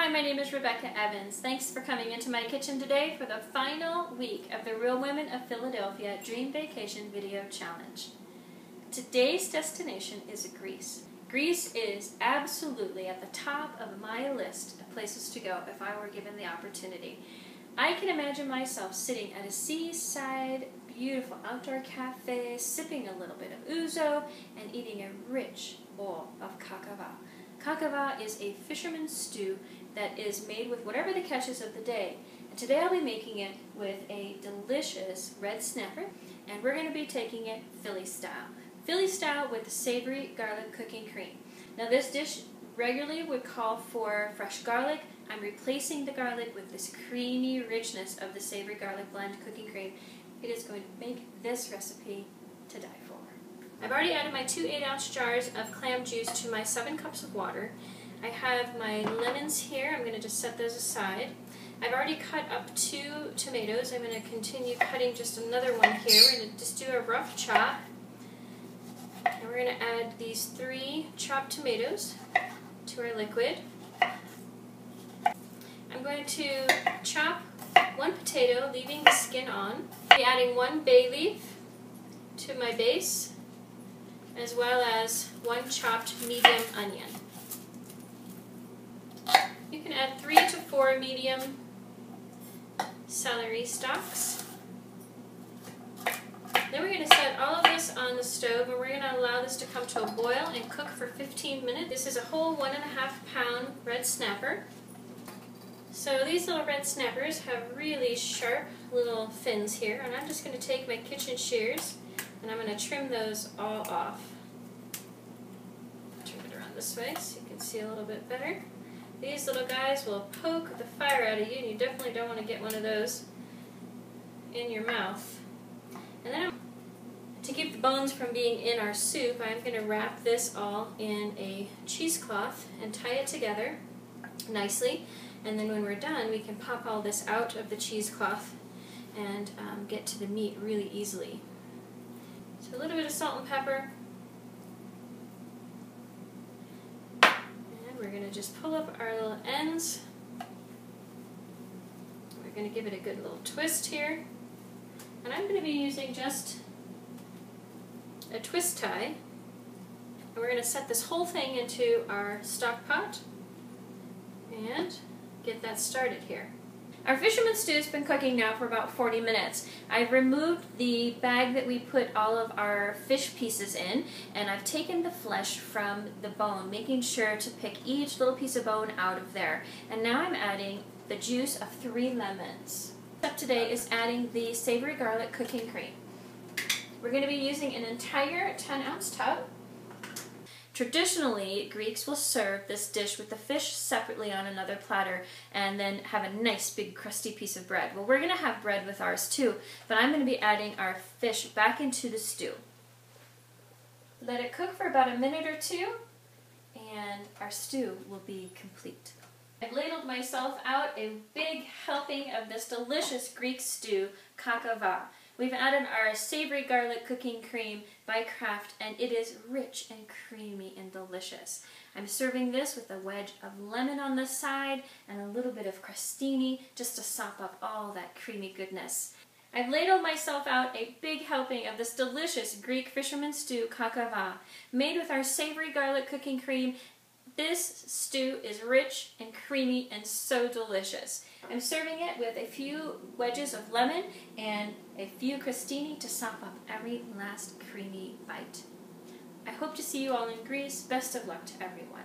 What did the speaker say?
Hi, my name is Rebecca Evans. Thanks for coming into my kitchen today for the final week of the Real Women of Philadelphia Dream Vacation Video Challenge. Today's destination is Greece. Greece is absolutely at the top of my list of places to go if I were given the opportunity. I can imagine myself sitting at a seaside, beautiful outdoor cafe, sipping a little bit of ouzo, and eating a rich bowl of kakava. Kakava is a fisherman's stew that is made with whatever the catch is of the day. And today I'll be making it with a delicious red snapper, and we're going to be taking it Philly style. Philly style with the Savory Garlic Cooking Creme. Now this dish regularly would call for fresh garlic. I'm replacing the garlic with this creamy richness of the Savory Garlic Blend Cooking Creme. It is going to make this recipe to die for. I've already added my 2 8-ounce jars of clam juice to my 7 cups of water. I have my lemons here. I'm going to just set those aside. I've already cut up 2 tomatoes. I'm going to continue cutting just another one here. We're going to just do a rough chop. And we're going to add these 3 chopped tomatoes to our liquid. I'm going to chop 1 potato, leaving the skin on. I'll be adding 1 bay leaf to my base, as well as 1 chopped medium onion. You can add 3 to 4 medium celery stalks. Then we're going to set all of this on the stove, and we're going to allow this to come to a boil and cook for 15 minutes. This is a whole 1.5 pound red snapper. So these little red snappers have really sharp little fins here, and I'm just going to take my kitchen shears and I'm going to trim those all off. Turn it around this way so you can see a little bit better. These little guys will poke the fire out of you, and you definitely don't want to get one of those in your mouth. And then to keep the bones from being in our soup, I'm going to wrap this all in a cheesecloth and tie it together nicely. And then when we're done, we can pop all this out of the cheesecloth and get to the meat really easily. So a little bit of salt and pepper. And we're going to just pull up our little ends. We're going to give it a good little twist here. And I'm going to be using just a twist tie. And we're going to set this whole thing into our stock pot and get that started here. Our fisherman stew has been cooking now for about 40 minutes. I've removed the bag that we put all of our fish pieces in, and I've taken the flesh from the bone, making sure to pick each little piece of bone out of there. And now I'm adding the juice of 3 lemons. Step today is adding the Savory Garlic Cooking Creme. We're going to be using an entire 10-ounce tub. Traditionally, Greeks will serve this dish with the fish separately on another platter and then have a nice big crusty piece of bread. Well, we're going to have bread with ours too, but I'm going to be adding our fish back into the stew. Let it cook for about a minute or 2, and our stew will be complete. I've ladled myself out a big helping of this delicious Greek stew, kakava. We've added our Savory Garlic Cooking Creme by Kraft, and it is rich and creamy and delicious. I'm serving this with a wedge of lemon on the side and a little bit of crostini just to sop up all that creamy goodness. I've ladled myself out a big helping of this delicious Greek fisherman stew, kakava, made with our Savory Garlic Cooking Creme. This stew is rich and creamy and so delicious. I'm serving it with a few wedges of lemon and a few crostini to sop up every last creamy bite. I hope to see you all in Greece. Best of luck to everyone.